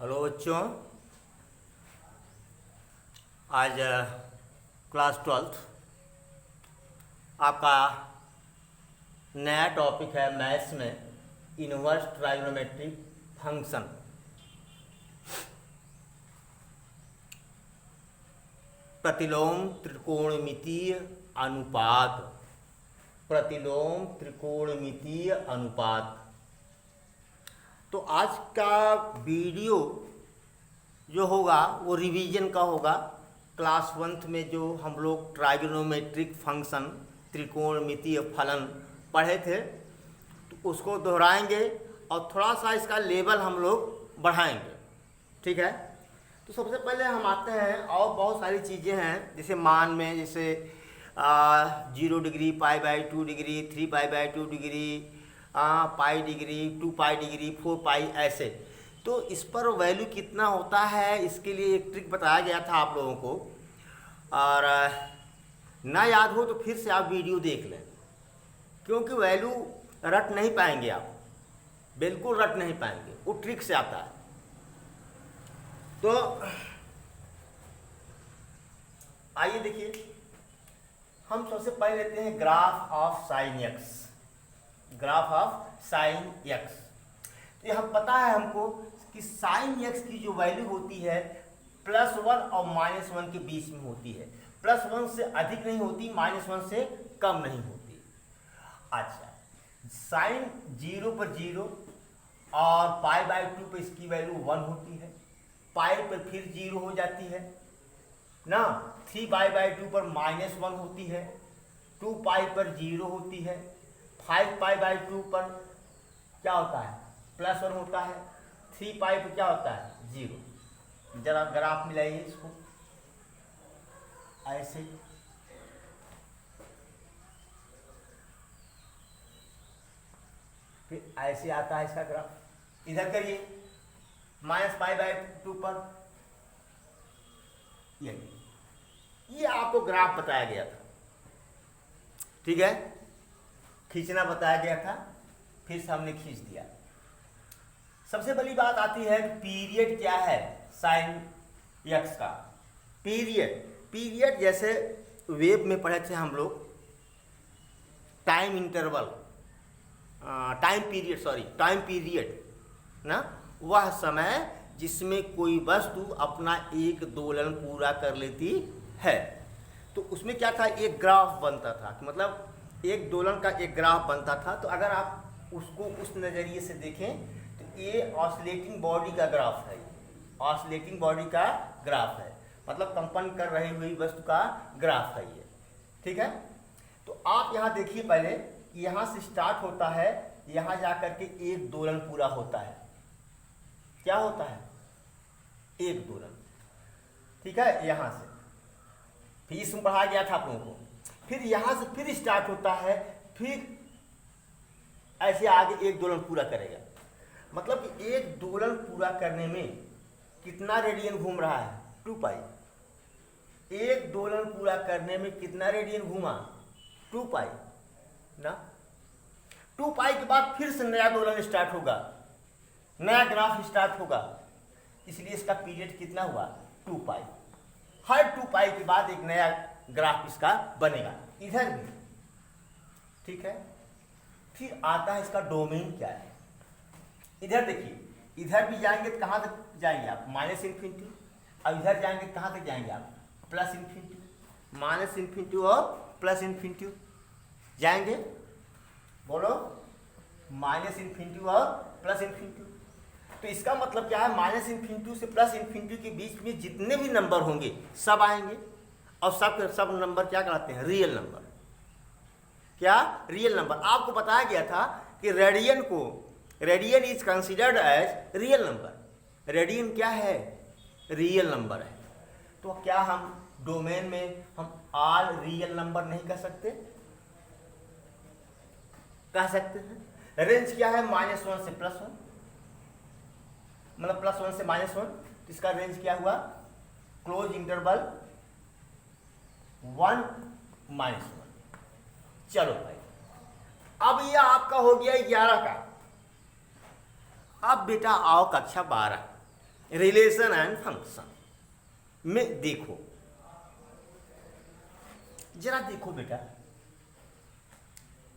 Hello बच्चों, आज class 12th आपका नया टॉपिक है मैथ्स में इनवर्स ट्राइगोनोमेट्रिक फंक्शन। प्रतिलोम त्रिकोणमितीय अनुपात। प्रतिलोम त्रिकोणमितीय अनुपात। तो आज का वीडियो जो होगा वो रिवीजन का होगा। क्लास 1 में जो हम लोग ट्राइगोनोमेट्रिक फंक्शन त्रिकोणमितीय फलन पढ़े थे तो उसको दोहराएंगे और थोड़ा सा इसका लेवल हम लोग बढ़ाएंगे। ठीक है, तो सबसे पहले हम आते हैं और बहुत सारी चीज़ें हैं जैसे मान में, जैसे 0 degree, π/2 degree, 3π/2 degree, pi degree, 2 pi degree, 4 pi, ऐसे। तो इस पर वैल्यू कितना होता है इसके लिए एक ट्रिक बताया गया था आप लोगों को, और ना याद हो तो फिर से आप वीडियो देख लें, क्योंकि वैल्यू रट नहीं पाएंगे आप, बिल्कुल रट नहीं पाएंगे, वो ट्रिक से आता है। तो आइए देखिए, हम सबसे पहले लेते हैं graph of sine x. Graph of sine x, तो यहाँ पता है हमको कि साइन एक्स की जो वैल्यू होती है +1 और -1 के बीच में होती है। +1 से अधिक नहीं होती, -1 से कम नहीं होती। अच्छा, साइन 0 पर 0 और π/2 पर इसकी वैल्यू 1 होती है, पाई पर फिर 0 हो जाती है ना, 3π/2 पर -1 होती है, 2 पाई पर 0 होती है, 5π/2 पर क्या होता है +1 होता है, 3 पाई पर क्या होता है 0। जरा ग्राफ मिलाइए इसको ऐसे, फिर ऐसे आता है इसका ग्राफ। इधर करिए -π/2 पर, ये आपको ग्राफ बताया गया था। ठीक है, खींचना बताया गया था, फिर से हमने खींच दिया। सबसे बड़ी बात आती है पीरियड क्या है साइन एक्स का। पीरियड जैसे वेब में पढ़े थे हम लोग, टाइम इंटरवल, टाइम पीरियड ना, वह समय जिसमें कोई वस्तु अपना एक दोलन पूरा कर लेती है। तो उसमें क्या था, एक ग्राफ बनता था, मतलब एक दोलन का एक ग्राफ बनता था। तो अगर आप उसको उस नज़रिए से देखें तो ये ऑसिलेटिंग बॉडी का ग्राफ है, ऑसिलेटिंग बॉडी का ग्राफ है, मतलब कंपन कर रही हुई वस्तु का ग्राफ है ये। ठीक है, तो आप यहाँ देखिए पहले, यहाँ से स्टार्ट होता है, यहाँ जा करके एक दोलन पूरा होता है। क्या होता है, एक दोलन। ठीक है, यहाँ से फिर इसमें पढ़ाया गया था आप लोगों को, फिर यहाँ से फिर स्टार्ट होता है, फिर ऐसे आगे एक दोलन पूरा करेगा। मतलब कि एक दोलन पूरा करने में कितना रेडियन घूम रहा है, 2 पाई। एक दोलन पूरा करने में कितना रेडियन घूमा, 2 पाई ना। 2 पाई के बाद फिर से नया दोलन स्टार्ट होगा, नया ग्राफ स्टार्ट होगा, इसलिए इसका पीरियड कितना हुआ, 2 पाई। हर 2 पाई के बाद एक नया ग्राफ इसका बनेगा, इधर भी। ठीक है, फिर आता है इसका डोमेन क्या है। इधर देखिए, इधर भी जाएंगे तो कहाँ तक जाएंगे आप, -∞। अब इधर जाएंगे तो कहाँ तक जाएंगे आप, +∞। -∞ और +∞ जाएंगे, बोलो, -∞ और +∞। तो इसका मतलब क्या है, -∞ से +∞ के बीच में जितने भी नंबर होंगे सब आएंगे, और सब नंबर क्या कहलाते हैं, रियल नंबर। क्या, रियल नंबर। आपको बताया गया था कि radian is considered as real number. Radian क्या है, रियल नंबर है। तो क्या हम डोमेन में हम ऑल रियल नंबर नहीं कह सकते, कह सकते हैं। रेंज क्या है, -1 से +1, मतलब +1 से -1, तो इसका रेंज क्या हुआ, क्लोज इंटरवल 1 -1। चलो भाई, अब यह आपका हो गया 11 का। अब बेटा आओ कक्षा 12। रिलेशन एंड फंक्शन में देखो, जरा देखो बेटा,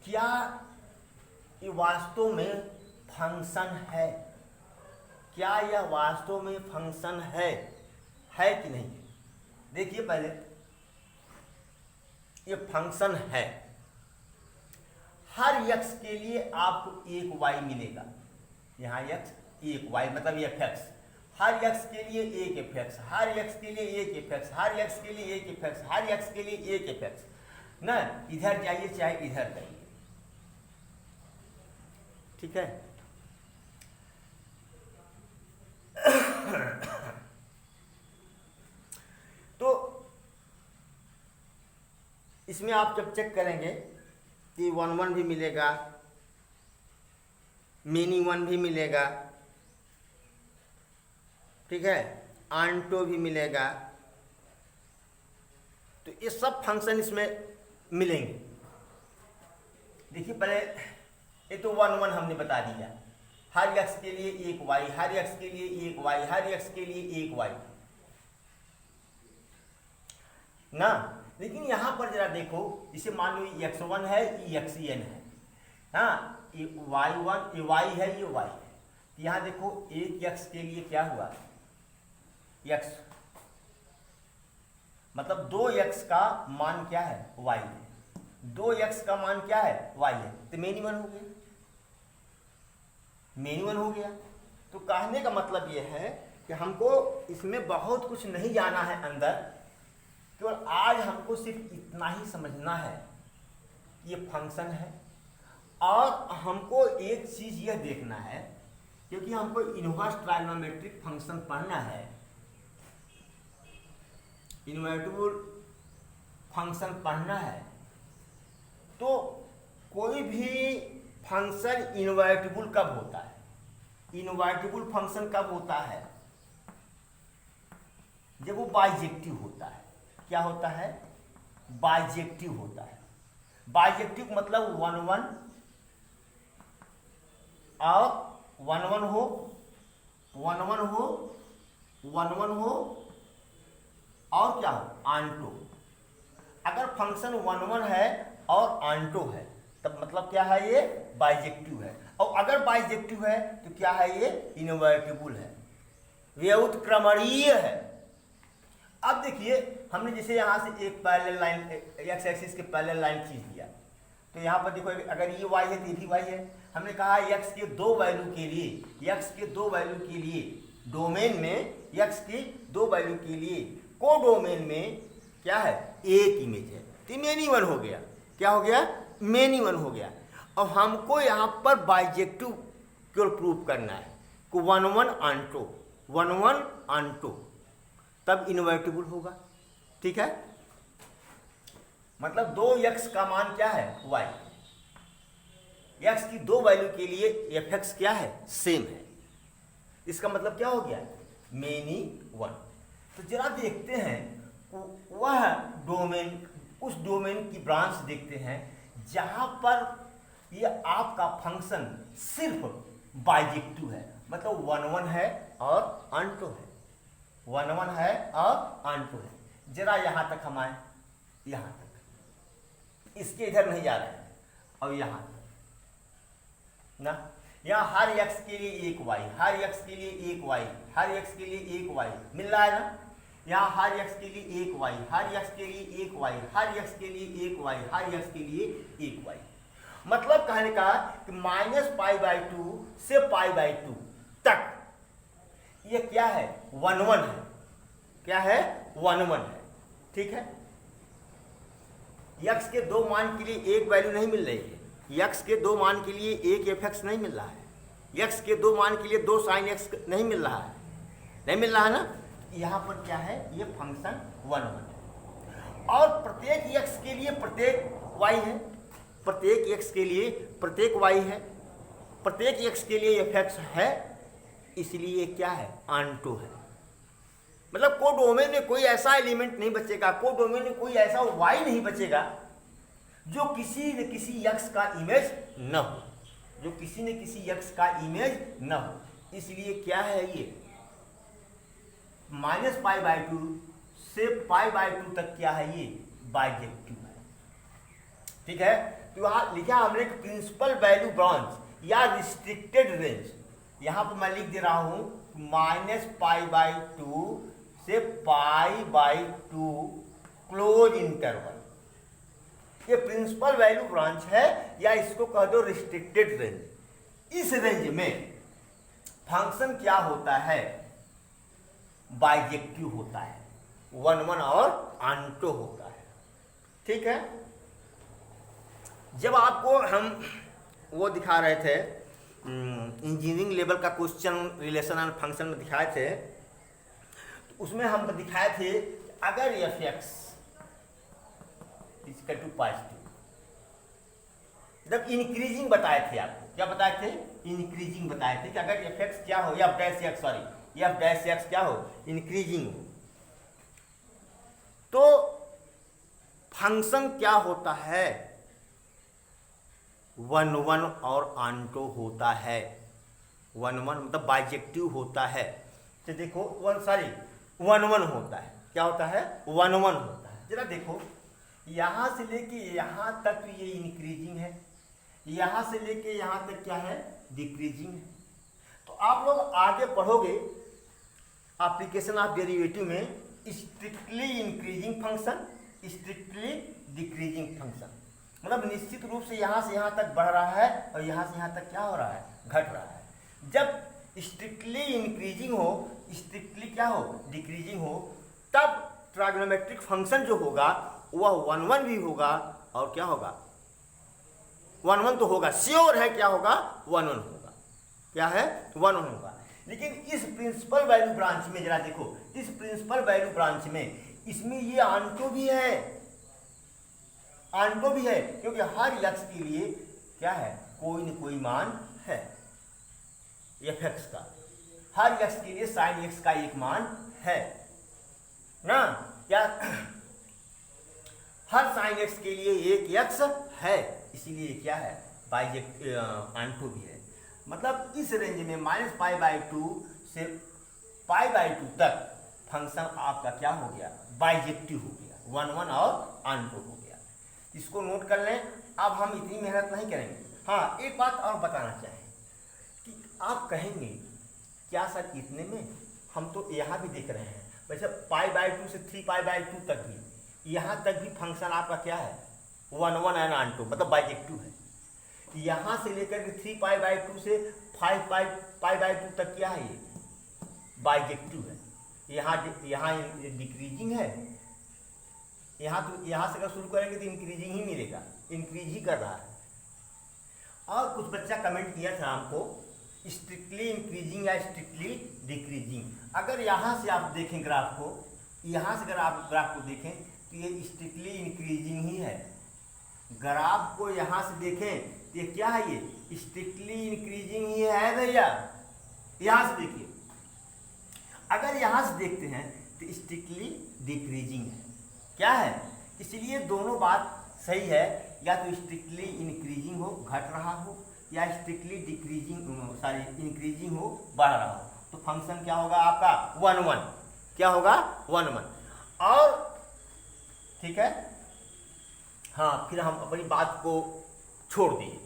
क्या ये वास्तव में फंक्शन है? क्या यह वास्तव में फंक्शन है कि नहीं? देखिए पहले, ये फंक्शन है। हर x के लिए आपको एक y मिलेगा। यहाँ x एक y मतलब f(x), हर x के लिए एक f(x), हर x के लिए एक f(x), हर x के लिए एक f(x), हर x के लिए एक f(x) ना, इधर जाइए चाहे इधर जाइए, ठीक है। तो इसमें आप जब चेक करेंगे कि 1 1 भी मिलेगा, मेनी 1 भी मिलेगा, ठीक है, आंटो भी मिलेगा, तो ये सब फंक्शन इसमें मिलेंगे। देखिए पहले ये तो 1 1 हमने बता दिया, हर x के लिए एक y, हर x के लिए एक y, हर x के लिए एक y ना। लेकिन यहां पर जरा देखो, इसे मान लो ये x1 है, ये xn है, हाँ, ये y1, ये y है, ये y है। तो यहां देखो एक x के लिए क्या हुआ, x मतलब 2x का मान क्या है, y है, 2x का मान क्या है, y है, तो मेनी 1 हो गया, मेनी 1 हो गया। तो कहने का मतलब यह है कि हमको इसमें बहुत कुछ नहीं जाना है अंदर, केवल आज हमको सिर्फ इतना ही समझना है कि ये फंक्शन है। और हमको एक चीज यह देखना है, क्योंकि हमको इनवर्स ट्राइगोनोमेट्रिक फंक्शन पढ़ना है, इनवर्टिबल फंक्शन पढ़ना है, तो कोई भी फंक्शन इनवर्टिबल कब होता है? इनवर्टिबल फंक्शन कब होता है? जब वो बाइजेक्टिव होता है। क्या होता है? बाइजेक्टिव होता है। बाइजेक्टिव मतलब 1 1 और 1 1 हो, 1 1 हो, 1 1 हो और क्या हो, आंटो। अगर फंक्शन 1 1 है और आंटो है तब मतलब क्या है, ये बाइजेक्टिव है। और अगर बाइजेक्टिव है तो क्या है, ये इनवर्टिबल है, व्युत्क्रमणीय है। अब देखिए हमने जैसे यहाँ से एक पैरेलल लाइन, एक्स एक्सिस के पैरेलल लाइन खींच दिया, तो यहाँ पर देखो अगर ये y है तो ये भी y है। हमने कहा x के 2 वैल्यू के लिए, x के 2 वैल्यू के लिए डोमेन में, x के 2 वैल्यू के लिए को डोमेन में क्या है, एक इमेज है, तो मेनी 1 हो गया। क्या हो गया, मेनी 1 हो गया। और हमको यहाँ पर बाइजेक्टिव केवल प्रूव करना है कि 1 1 आंटो, 1 1 आंटो, तब इनवर्टिबल होगा, ठीक है। मतलब 2x का मान क्या है, y, x की 2 वैल्यू के लिए fx क्या है, सेम है। इसका मतलब क्या हो गया, मेनी 1। तो जरा देखते हैं वह डोमेन, उस डोमेन की ब्रांच देखते हैं जहां पर ये आपका फंक्शन सिर्फ बाइजेक्टिव है, मतलब 1 1 है और आंटो है, 1 1 है और आंटो है। जरा यहां तक हम आए, यहां तक, इसके इधर नहीं जा रहे हैं, और यहां तक ना, यहाँ हर x के लिए एक y, हर x के लिए एक y, हर x के लिए एक y मिल रहा है ना। यहाँ हर x के लिए एक y, हर x के लिए एक y, हर x के लिए एक y, हर x के लिए एक y। मतलब कहने का कि -π/2 से π/2 तक ये क्या है, 1 1 है। क्या है, 1 1 है, ठीक है। x के 2 मान के लिए एक वैल्यू नहीं मिल रही है, x के 2 मान के लिए एक fx नहीं मिल रहा है, x के 2 मान के लिए 2 sin x नहीं मिल रहा है, नहीं मिल रहा है ना। यहाँ पर क्या है, ये फंक्शन 1 1 है। और प्रत्येक x के लिए प्रत्येक y है, प्रत्येक x के लिए प्रत्येक y है, प्रत्येक x के लिए fx है, इसलिए क्या है, आंटो है। मतलब कोडोमेन में कोई ऐसा एलिमेंट नहीं बचेगा, कोडोमेन में कोई ऐसा y नहीं बचेगा जो किसी न किसी x का इमेज न हो, जो किसी न किसी x का इमेज न हो। इसलिए क्या है, ये -π/2 से π/2 तक क्या है, ये बाइजेक्टिव है। ठीक है, तो यहाँ लिखा हमने प्रिंसिपल वैल्यू ब्रांच या रिस्ट्रिक्टेड रेंज, यहाँ पर मैं लिख दे रहा हूँ -π/2 से π/2 क्लोज इंटरवल, ये प्रिंसिपल वैल्यू ब्रांच है या इसको कह दो रिस्ट्रिक्टेड रेंज। इस रेंज में फंक्शन क्या होता है, बाइजेक्टिव होता है, 1 1 और आंटो होता है। ठीक है, जब आपको हम वो दिखा रहे थे इंजीनियरिंग लेवल का क्वेश्चन रिलेशन एंड फंक्शन में दिखाए थे, तो उसमें हम दिखाए थे अगर f(x) इक्वल टू पॉजिटिव, जब इंक्रीजिंग बताए थे, आपको क्या बताए थे, इंक्रीजिंग बताए थे कि अगर f(x) क्या हो, f'(x) क्या हो, इंक्रीजिंग हो, तो फंक्शन क्या होता है, 1 1 और आंटो होता है। 1 1 मतलब बाइजेक्टिव होता है। तो देखो 1 1 होता है, क्या होता है, 1 1 होता है। जरा देखो यहाँ से लेके यहाँ तक तो ये इंक्रीजिंग है, यहाँ से लेके यहाँ तक क्या है, डिक्रीजिंग है। तो आप लोग आगे पढ़ोगे एप्लीकेशन ऑफ डेरिवेटिव में strictly increasing function, strictly decreasing function, मतलब निश्चित रूप से यहाँ तक बढ़ रहा है और यहाँ से यहाँ तक क्या हो रहा है, घट रहा है। जब स्ट्रिक्टली इंक्रीजिंग हो, स्ट्रिक्टली क्या हो, डिक्रीजिंग हो, तब ट्राइगोनोमेट्रिक फंक्शन जो होगा वह 1 1 भी होगा और क्या होगा, 1 1 तो होगा, श्योर है क्या होगा, 1 1 होगा, क्या है, 1 1 होगा। लेकिन इस प्रिंसिपल वैल्यू ब्रांच में जरा देखो, इस प्रिंसिपल वैल्यू ब्रांच में इसमें ये आंटो भी है, आंटो भी है, क्योंकि हर x के लिए क्या है, कोई न कोई मान है f(x) का, हर x के लिए sin x का एक मान है ना, क्या हर sin x के लिए एक x है, इसीलिए क्या है, बाइजेक्टिव आंटो भी है। मतलब इस रेंज में -π/2 से π/2 तक फंक्शन आपका क्या हो गया, बाइजेक्टिव हो गया, 1 1 और आंटो हो गया। इसको नोट कर लें। अब हम इतनी मेहनत नहीं करेंगे। हाँ, एक बात और बताना चाहें कि आप कहेंगे क्या सर इतने में, हम तो यहाँ भी देख रहे हैं वैसे π/2 से 3π/2 तक भी, यहाँ तक भी फंक्शन आपका क्या है, 1 1 एंड आंटो, मतलब बाइजेक्टिव है। यहाँ से लेकर के 3π/2 से 5π/2 तक क्या है, ये बाइजेक्टिव है। यहाँ डिक्रीजिंग है, यहाँ तो यहाँ से अगर शुरू करेंगे तो इंक्रीजिंग ही मिलेगा, इंक्रीज ही कर रहा है। और कुछ बच्चा कमेंट किया था हमको स्ट्रिक्टली इंक्रीजिंग या स्ट्रिक्टली डिक्रीजिंग। अगर यहाँ से आप देखें ग्राफ को, यहाँ से अगर आप ग्राफ को देखें तो ये स्ट्रिक्टली इंक्रीजिंग ही है। ग्राफ को यहाँ से देखें तो ये क्या है, ये स्ट्रिक्टली इंक्रीजिंग ही है भैया। यहाँ से देखिए, अगर यहाँ से देखते हैं तो स्ट्रिक्टली डिक्रीजिंग है, क्या है, इसलिए दोनों बात सही है, या तो स्ट्रिक्टली इंक्रीजिंग हो, घट रहा हो, या स्ट्रिक्टली डिक्रीजिंग इंक्रीजिंग हो, बढ़ रहा हो। तो फंक्शन क्या होगा आपका, 1 1, क्या होगा, 1 1। और ठीक है, हाँ, फिर हम अपनी बात को छोड़ दिए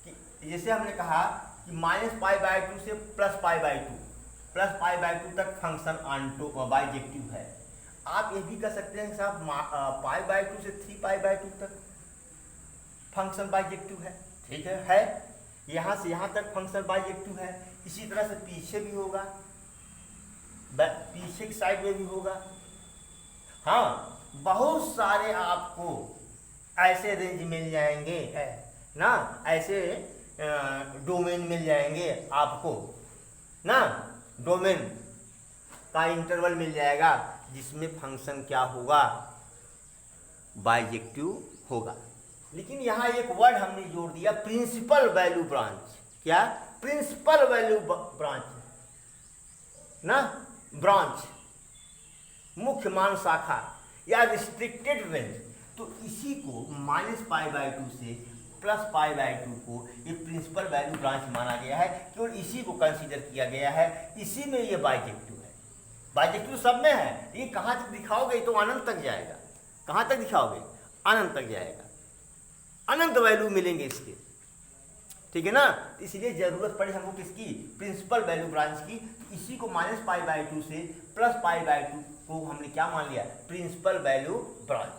कि जैसे हमने कहा कि -π/2 से +π/2 तक फंक्शन आंटो बाइजेक्टिव है। आप ये भी कर सकते हैं साहब π/2 से 3π/2 तक फंक्शन बाइजेक्टिव है, ठीक है, यहाँ से यहाँ तक फंक्शन बाइजेक्टिव है। इसी तरह से पीछे भी होगा, पीछे की साइड में भी होगा। हाँ, बहुत सारे आपको ऐसे रेंज मिल जाएंगे ना, ऐसे डोमेन मिल जाएंगे आपको ना, डोमेन का इंटरवल मिल जाएगा जिसमें फंक्शन क्या होगा, बाइजेक्टिव होगा। लेकिन यहाँ एक वर्ड हमने जोड़ दिया, प्रिंसिपल वैल्यू ब्रांच। क्या, प्रिंसिपल वैल्यू ब्रांच ना, ब्रांच मुख्य मान शाखा या रिस्ट्रिक्टेड रेंज। तो इसी को -π/2 से +π/2 को ये प्रिंसिपल वैल्यू ब्रांच माना गया है, केवल इसी को कंसीडर किया गया है, इसी में ये बाइजेक्टिव है। बाइजेक्टिव सब में है, ये कहाँ तक दिखाओगे तो अनंत तक जाएगा। कहाँ तक दिखाओगे? अनंत तक जाएगा, अनंत वैल्यू मिलेंगे इसके, ठीक है ना। इसलिए जरूरत पड़ी हमको किसकी? प्रिंसिपल वैल्यू ब्रांच की। तो इसी को -π/2 से +π/2 को हमने क्या मान लिया? प्रिंसिपल वैल्यू ब्रांच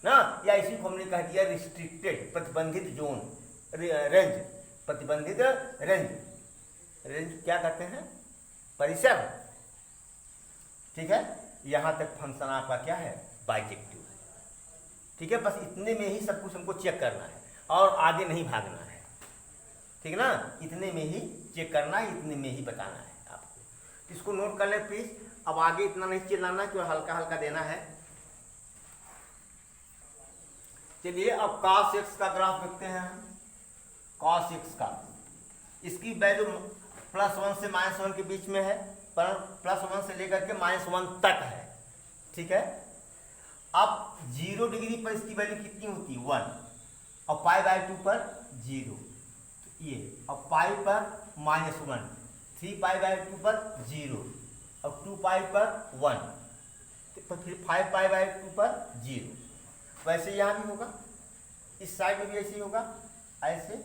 ना, या इसी को हमने कह दिया रिस्ट्रिक्टेड, प्रतिबंधित जोन, रेंज, प्रतिबंधित रेंज। रेंज क्या कहते हैं? परिसर, ठीक है। यहाँ तक फंक्शन आपका क्या है? बाइजेक्टिव है, ठीक है। बस इतने में ही सब कुछ हमको चेक करना है और आगे नहीं भागना है, ठीक है ना। इतने में ही चेक करना है, इतने में ही बताना है आपको। इसको नोट कर ले प्लीज। अब आगे इतना नहीं चिल्लाना, क्यों हल्का हल्का देना है। चलिए अब cos x का ग्राफ देखते हैं हम। cos x का, इसकी वैल्यू +1 से -1 के बीच में है, पर +1 से लेकर के -1 तक है, ठीक है। अब 0 डिग्री पर इसकी वैल्यू कितनी होती है? 1, और π/2 पर 0, ये, अब पाई पर -1, 3π/2 पर 0, और 2π पर 1, तो फिर 5π/2 पर 0। वैसे यहाँ भी होगा, इस साइड में भी ऐसे ही होगा, ऐसे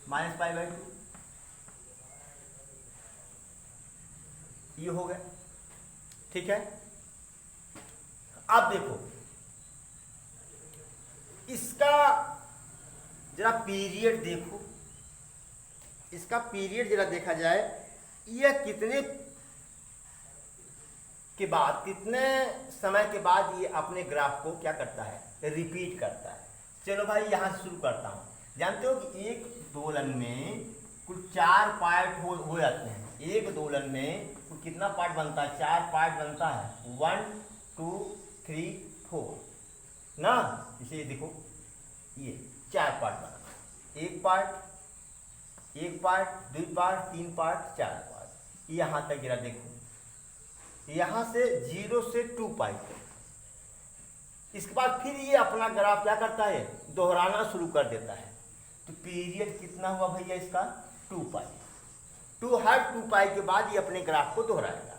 -π/2 ये हो गया, ठीक है। अब देखो इसका जरा पीरियड देखो, इसका पीरियड जरा देखा जाए, यह कितने के बाद, कितने समय के बाद ये अपने ग्राफ को क्या करता है? रिपीट करता है। चलो भाई यहाँ से शुरू करता हूँ। जानते हो कि एक दोलन में कुल 4 पार्ट हो जाते हैं। एक दोलन में कुल कितना पार्ट बनता है? 4 पार्ट बनता है, 1 2 3 4 ना। इसे देखो, ये 4 पार्ट बना, एक पार्ट, 2 पार्ट, 3 पार्ट, 4 पार्ट। यहाँ तक जरा देखो, यहाँ से 0 से 2π तक। इसके बाद फिर ये अपना ग्राफ क्या करता है? दोहराना शुरू कर देता है। तो पीरियड कितना हुआ भैया इसका? 2π। हर 2π के बाद ये अपने ग्राफ को दोहराएगा।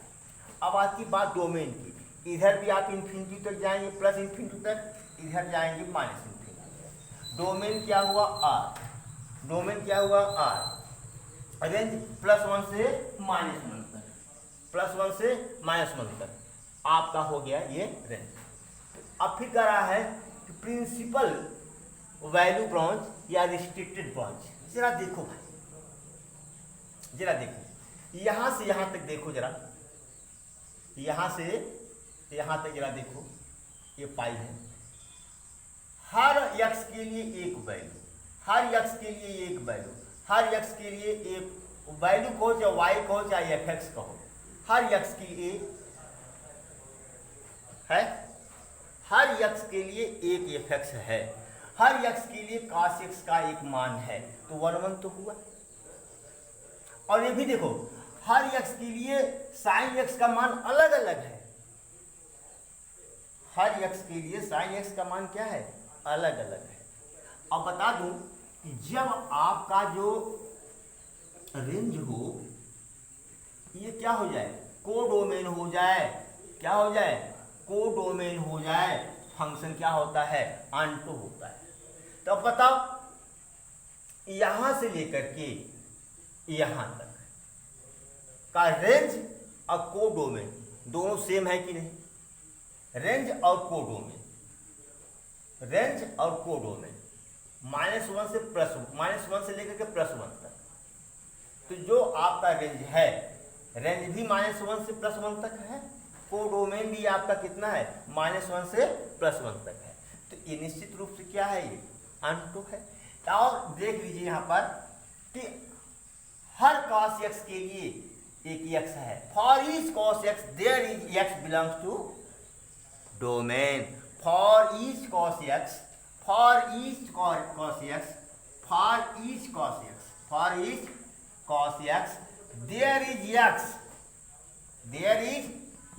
अब आती बात डोमेन की। इधर भी आप इन्फिनिटी तक जाएंगे, +∞ तक, इधर जाएंगे -∞। डोमेन क्या हुआ? R। डोमेन क्या हुआ? R। रेंज +1 से -1 तक, +1 से -1 तक आपका हो गया ये रेंज। अब फिर कह रहा है कि प्रिंसिपल वैल्यू ब्रांच या रिस्ट्रिक्टेड ब्रांच। जरा देखो भाई, जरा देखो, यहाँ से यहाँ तक देखो जरा, यहाँ से यहाँ तक जरा देखो, ये पाई है। हर x के लिए एक वैल्यू, हर x के लिए एक वैल्यू, हर x के लिए एक वैल्यू कहो, चाहे y कहो, चाहे fx कहो, हर x के लिए है, हर x के लिए एक fx है, हर x के लिए cos x का एक मान है। तो 1 तो हुआ। और ये भी देखो, हर x के लिए sin x का मान अलग अलग है। हर x के लिए sin x का मान क्या है? अलग अलग है। अब बता दूं कि जब आपका जो रेंज हो, ये क्या हो जाए? कोडोमेन हो जाए। क्या हो जाए? कोडोमेन हो जाए। फंक्शन क्या होता है? ऑनटो होता है। तो अब बताओ, यहां से लेकर के यहां तक का रेंज और कोडोमेन दोनों सेम है कि नहीं? रेंज और कोडोमेन, रेंज और कोडोमेन -1 से -1 से लेकर के +1 तक। तो जो आपका रेंज है, रेंज भी -1 से +1 तक है, कोडोमेन भी आपका कितना है? -1 से +1 तक है। तो ये निश्चित रूप से क्या है? ये ऑनटो है। और देख लीजिए यहाँ पर कि हर cos x के लिए एक x है। For each cos x there is x belongs to domain. For each cos x, for each cos x, for each cos x, for each cos x there is x, there is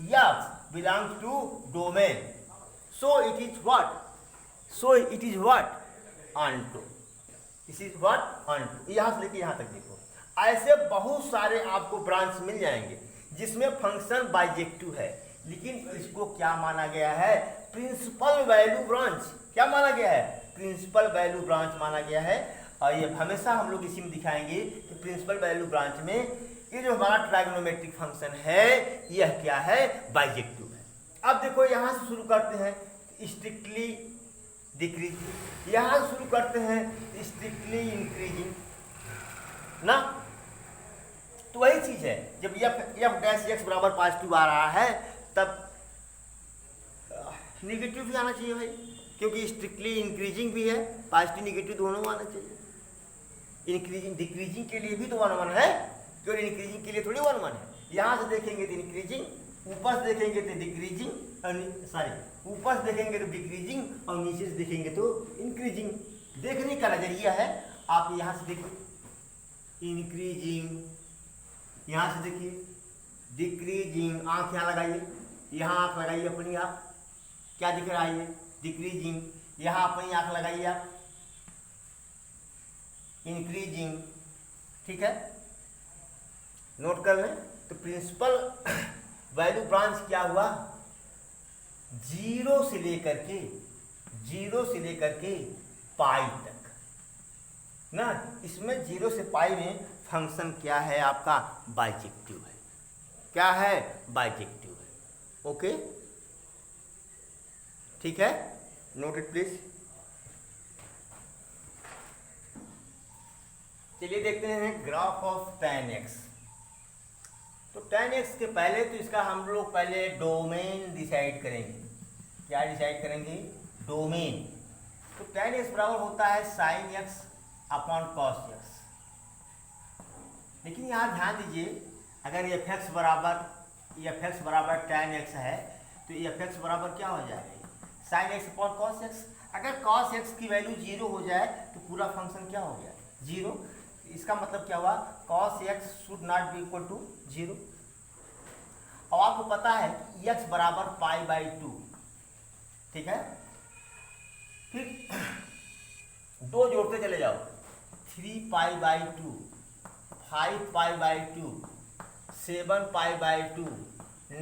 x belongs to domain. So it is what? So it is what? Onto. This is what? Onto. यहाँ से लेके यहाँ तक देखो। ऐसे बहुत सारे आपको ब्रांच मिल जाएंगे जिसमें फंक्शन बाइजेक्टिव है, लेकिन इसको क्या माना गया है? Principal value branch. क्या माना गया है? प्रिंसिपल वैल्यू ब्रांच माना गया है। और ये हमेशा हम लोग इसी में दिखाएंगे कि प्रिंसिपल वैल्यू ब्रांच में ये जो हमारा ट्राइगोनोमेट्रिक फंक्शन है यह क्या है? बाइजेक्टिव है। अब देखो यहाँ से शुरू करते हैं स्ट्रिक्टली डिक्रीजिंग, यहाँ से शुरू करते हैं स्ट्रिक्टली इंक्रीजिंग ना। तो वही चीज है, जब एफ डैश एक्स बराबर पॉजिटिव आ रहा है तब निगेटिव भी आना चाहिए भाई, क्योंकि स्ट्रिक्टली इंक्रीजिंग भी है, पॉजिटिव निगेटिव दोनों आना चाहिए। इंक्रीजिंग डिक्रीजिंग के लिए भी तो 1 1 है, क्यों इंक्रीजिंग के लिए थोड़ी 1 1 है। यहाँ से देखेंगे तो इंक्रीजिंग, ऊपर से देखेंगे तो डिक्रीजिंग, सॉरी ऊपर से देखेंगे तो डिक्रीजिंग और नीचे से देखेंगे तो इंक्रीजिंग। देखने का नजरिया है। आप यहाँ से देखिए इंक्रीजिंग, यहाँ से देखिए डिक्रीजिंग, आंख यहाँ लगाइए, यहाँ आंख लगाइए अपनी आप, क्या दिख रहा है? ये डिक्रीजिंग। यहाँ अपनी आंख लगाइए आप, इंक्रीजिंग। ठीक है, नोट कर लें। तो प्रिंसिपल वैल्यू ब्रांच क्या हुआ? जीरो से लेकर के पाई तक ना। इसमें 0 से पाई में फंक्शन क्या है आपका? बाइजेक्टिव है। क्या है? बाइजेक्टिव है। ओके, ठीक है, नोट इट प्लीज। चलिए देखते हैं ग्राफ ऑफ tan x। तो tan x के पहले तो इसका हम लोग पहले डोमेन डिसाइड करेंगे। क्या डिसाइड करेंगे? डोमेन। तो tan x बराबर होता है sin x upon cos x। लेकिन यहाँ ध्यान दीजिए, अगर fx बराबर tan x है तो fx बराबर क्या हो जाएगा? sin x upon cos x। अगर cos x की वैल्यू 0 हो जाए तो पूरा फंक्शन क्या हो गया? 0। इसका मतलब क्या हुआ? cos x should not be equal to 0। और आपको पता है कि x बराबर π/2। ठीक है, फिर दो जोड़ते चले जाओ, 3π/2, 5π/2, 7π/2,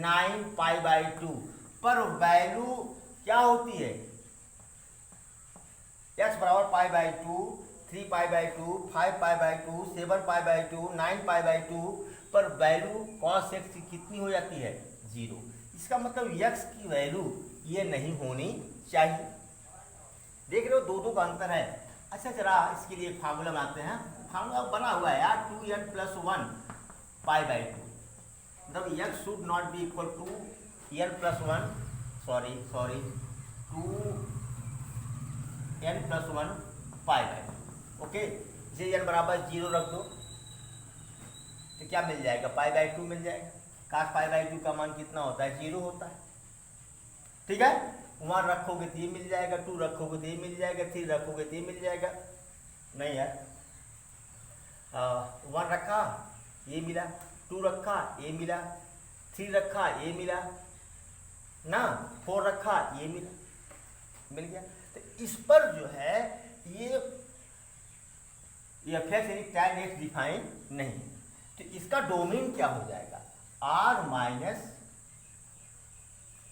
9π/2 पर वैल्यू क्या होती है? x बराबर π/2, 3π/2, 5π/2, 7π/2, 9π/2 पर वैल्यू cos x की कितनी हो जाती है? 0। इसका मतलब x की वैल्यू ये नहीं होनी चाहिए। देख रहे हो, दो का अंतर है। अच्छा, जरा इसके लिए एक फार्मूला बनाते हैं। फार्मूला बना हुआ है यार, 2n+1 π/2। मतलब x should not be equal to n+1, sorry 2n+1 π/2। Okay, इसे n बराबर 0 रख दो तो क्या मिल जाएगा? π/2 मिल जाएगा। cos π/2 का मान कितना होता है? 0 होता है। ठीक है, 1 रखोगे तो ये मिल जाएगा, 2 रखोगे तो ये मिल जाएगा, 3 रखोगे तो ये मिल जाएगा। नहीं यार, 1 रखा ये मिला, 2 रखा ये मिला, 3 रखा ये मिला ना, 4 रखा ये मिल गया। तो इस पर जो है ये fx यानी tan x डिफाइन नहीं है। तो इसका डोमेन क्या हो जाएगा? r माइनस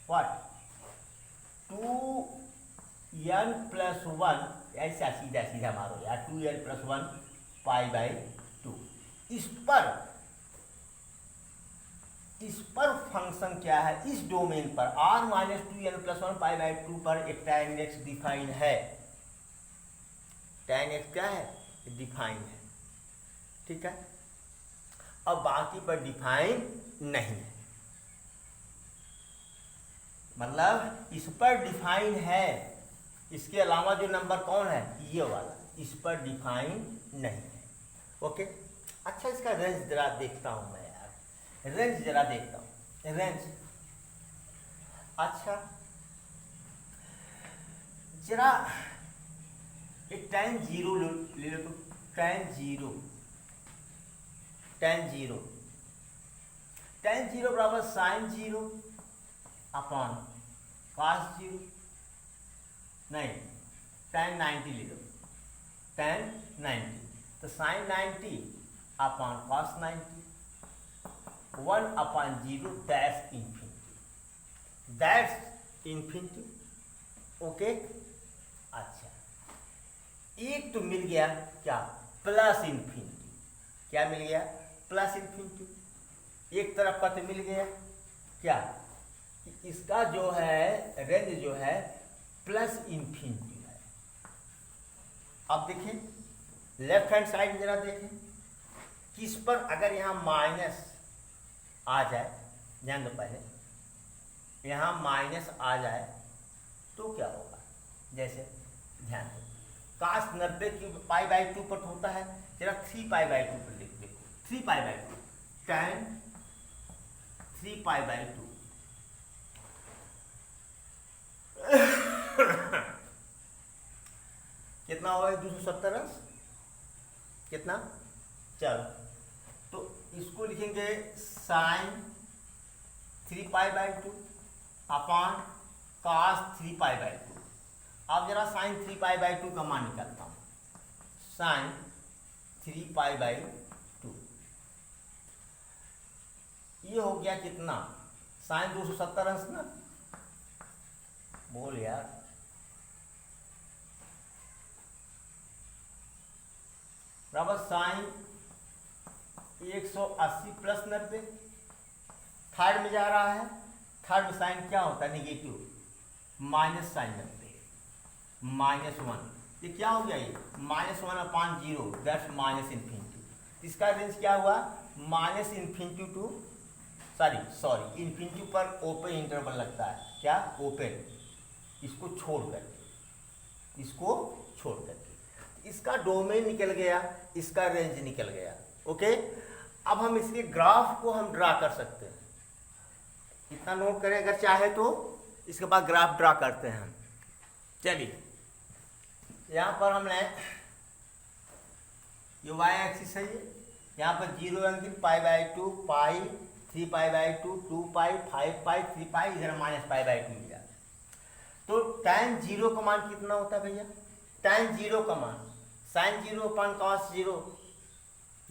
व्हाट 2n+1, ऐसा सीधा मारो यार, 2n+1 π/2। इस पर फंक्शन क्या है? इस डोमेन पर r माइनस 2n+1 π/2 पर एक tan x डिफाइन है। tan x क्या है? डिफाइन है। ठीक है, अब बाकी पर डिफाइन नहीं है। मतलब इस पर डिफाइन है, इसके अलावा जो नंबर कौन है? ये वाला, इस पर डिफाइन नहीं है। ओके, अच्छा इसका रेंज जरा देखता हूं मैं यार, रेंज जरा देखता हूं, रेंज। अच्छा जरा एक tan 0 ले लो तो, tan 0 बराबर sin 0 अपॉन cos 0, नहीं tan 90 ले लो, tan 90। तो sin 90 upon cos 90, 1/0 that's infinity, that's infinity. Okay, अच्छा, एक तो मिल गया क्या, प्लस इन्फिनिटी। क्या मिल गया, प्लस इन्फिनिटी। एक तरफ का तो मिल गया क्या, इसका जो है रेंज जो है प्लस इन्फिनिटी है। अब देखिए लेफ्ट हैंड साइड जरा देखें, किस पर अगर यहाँ माइनस आ जाए, ध्यान दो, पहले यहाँ माइनस आ जाए तो क्या होगा, जैसे ध्यान दो, काश 90 की π/2 पर होता है, जरा 3π/2 पर लिख देखो, 3π/2 tan 3π/2 कितना होगा, 270 अंश, कितना, चलो तो इसको लिखेंगे साइन 3π/2 अपॉन कॉस 3π/2। अब जरा साइन 3π/2 का मान निकालता हूँ, साइन 3π/2 ये हो गया कितना, साइन 270 अंश ना, बोल यार, बराबर साइन 180 प्लस 90, थर्ड में जा रहा है, थर्ड में साइन क्या होता है, निगेटिव, माइनस साइन 90, -1, ये क्या हो गया, ये -1/0 दैट्स माइनस इन्फिनिटी। इसका रेंज क्या हुआ, minus infinity to sorry infinity पर ओपन इंटरवल लगता है, क्या, ओपन, इसको छोड़ करके, इसको छोड़ करके इसका डोमेन निकल गया, इसका रेंज निकल गया। ओके, अब हम इसके ग्राफ को हम ड्रा कर सकते हैं, इतना नोट करें अगर चाहे तो, इसके बाद ग्राफ ड्रा करते हैं हम। चलिए यहाँ पर हमने ये y एक्सिस है, ये यहाँ पर 0 एंगल π/2 पाई 3π/2 2π 5π 3π, इधर -π/2 मिला। तो tan 0 का मान कितना होता है भैया, tan 0 का मान sin 0 अपॉन cos 0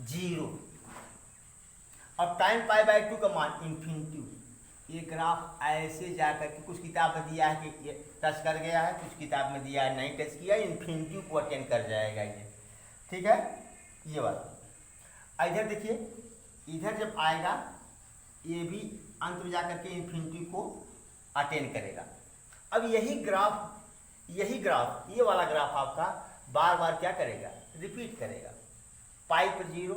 0, और tan π/2 का मान इन्फिनिटी। ये ग्राफ ऐसे जाकर के कुछ किताब में दिया है कि टच कर गया है, कुछ किताब में दिया है नहीं टच किया, इन्फिनिटी को अटेंड कर जाएगा ये, ठीक है, ये वाला। इधर देखिए, इधर जब आएगा ये भी अंत में जाकर के इन्फिनिटी को अटेंड करेगा। अब यही ग्राफ ये वाला ग्राफ आपका बार बार क्या करेगा, रिपीट करेगा, पाई पर 0,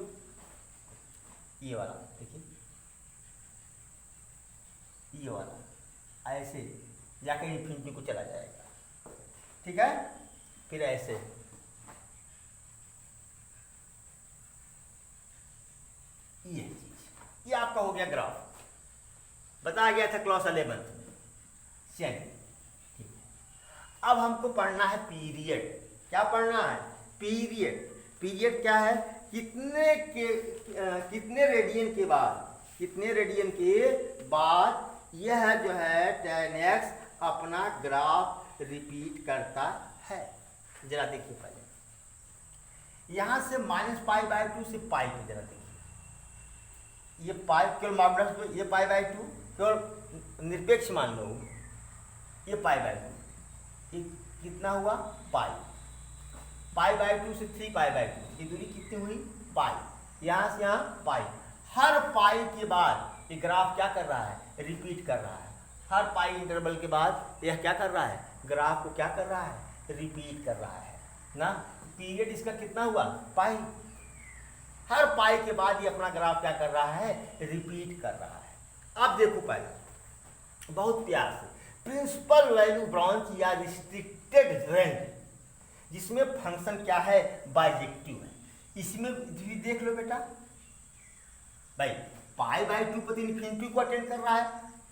ये वाला देखिए, ये वाला ऐसे जाकर इन्फिनिटी को चला जाएगा, ठीक है, फिर ऐसे ये चीज, ये आपका हो गया ग्राफ, बताया गया था क्लास 11 में। चलिए ठीक है, अब हमको पढ़ना है पीरियड। क्या पढ़ना है, पीरियड। पीरियड क्या है, कितने रेडियन के बाद यह जो है tan x अपना ग्राफ रिपीट करता है। जरा देखिए पहले यहाँ से -π/2 से पाई को जरा देखिए, ये पाई केवल मॉडुलस तो ये π/2 केवल निरपेक्ष मान लो, ये π/2, ये कितना हुआ, π/2 से 3π/2, ये दूरी कितनी हुई, पाई, यहाँ से यहाँ पाई। हर पाई के बाद ये ग्राफ क्या कर रहा है, रिपीट कर रहा है। हर पाई इंटरवल के बाद यह क्या कर रहा है, ग्राफ को क्या कर रहा है, रिपीट कर रहा है ना। पीरियड इसका कितना हुआ, पाई। हर पाई के बाद ये अपना ग्राफ क्या कर रहा है, रिपीट कर रहा है। अब देखो पहले बहुत प्यार से, प्रिंसिपल वैल्यू ब्रांच या रिस्ट्रिक्टेड रेंज, जिसमें फंक्शन क्या है, बाइजेक्टिव है, इसमें भी देख लो बेटा भाई, π/2 पर इन्फिनिटी को अटेंड कर रहा है,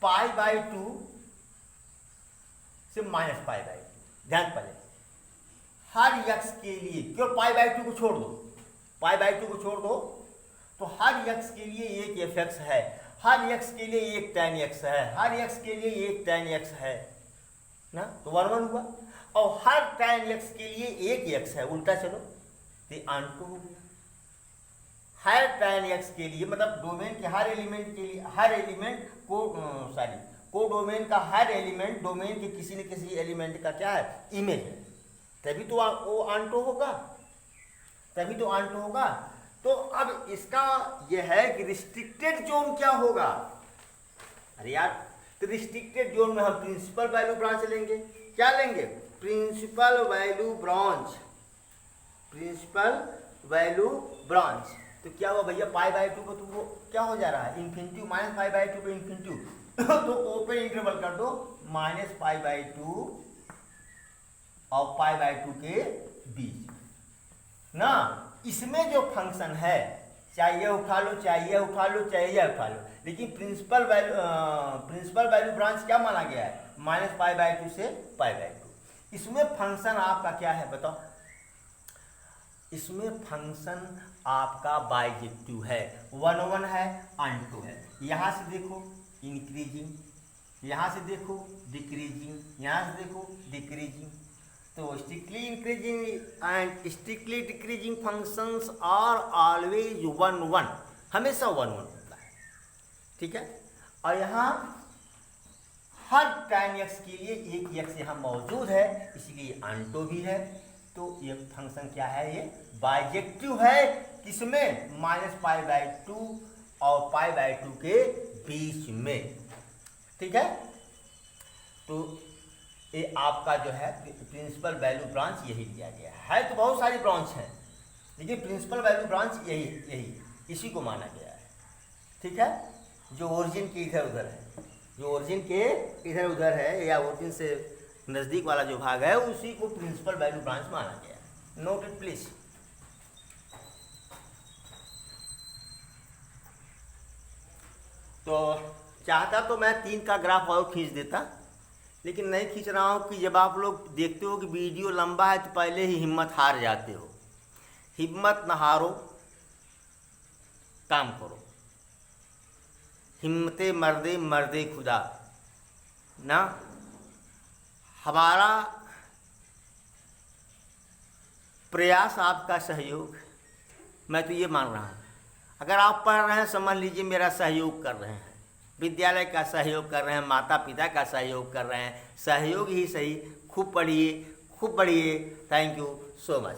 π/2 से -π/2। ध्यान पड़े, हर x के लिए क्यों π/2 को छोड़ दो, π/2 को छोड़ दो, तो हर x के लिए एक fx है, हर x के लिए एक tan x है, हर x के लिए एक tan x है ना, तो 1 हुआ। और हर tan x के लिए एक x है, उल्टा चलो तो आंटो हो गया, हर tan x के लिए, मतलब डोमेन के हर एलिमेंट के लिए, हर एलिमेंट को को डोमेन का हर एलिमेंट डोमेन के किसी न किसी एलिमेंट का क्या है, इमेज है, तभी तो वो आंटो होगा, तभी तो आंटो होगा। तो अब इसका यह है कि रिस्ट्रिक्टेड जोन क्या होगा। अरे यार, तो रिस्ट्रिक्टेड जोन में हम प्रिंसिपल वैल्यू ब्रांच लेंगे। क्या लेंगे? Principal value branch, principal value branch. तो क्या हुआ भैया, π/2 को तुमको क्या हो जा रहा है, इन्फिनिटी, -π/2 पे इन्फिनिटी तो ओपन इंटरवल कर दो -π/2 और π/2 के बीच ना। इसमें जो फंक्शन है, चाहे ये उठा लो, चाहे ये उठा लो, चाहे ये उठा लो, लेकिन प्रिंसिपल वैल्यू ब्रांच क्या माना गया है, -π/2 से π/2। इसमें फंक्शन आपका क्या है बताओ? इसमें फंक्शन आपका बाइजेक्टिव है, 1 1 है, आंटो है। यहाँ से देखो इंक्रीजिंग, यहाँ से देखो डिक्रीजिंग, यहाँ से देखो डिक्रीजिंग। तो strictly increasing and strictly decreasing functions are always 1 1, हमेशा 1 1 होता है, ठीक है। और यहाँ हर tan x के लिए एक x यहाँ मौजूद है, इसलिए आंटो भी है। तो ये फंक्शन क्या है, ये बाइजेक्टिव है, किसमें, -π/2 और π/2 के बीच में, ठीक है। तो ये आपका जो है प्रिंसिपल वैल्यू ब्रांच यही दिया गया है। तो बहुत सारी ब्रांच हैं, लेकिन प्रिंसिपल वैल्यू ब्रांच यही इसी को माना गया है, ठीक है। जो ओरिजिन के इधर उधर है, जो ओरिजिन के इधर उधर है या ओरिजिन से नज़दीक वाला जो भाग है, उसी को प्रिंसिपल वैल्यू ब्रांच माना गया है। Note it please. तो चाहता तो मैं 3 का ग्राफ और खींच देता, लेकिन नहीं खींच रहा हूँ कि जब आप लोग देखते हो कि वीडियो लंबा है तो पहले ही हिम्मत हार जाते हो। हिम्मत न हारो, काम करो। हिम्मते मर्दे मर्दे खुदा ना। हमारा प्रयास आपका सहयोग, मैं तो ये मान रहा हूँ। अगर आप पढ़ रहे हैं, समझ लीजिए मेरा सहयोग कर रहे हैं, विद्यालय का सहयोग कर रहे हैं, माता पिता का सहयोग कर रहे हैं। सहयोग ही सही, खूब पढ़िए, खूब पढ़िए। Thank you so much.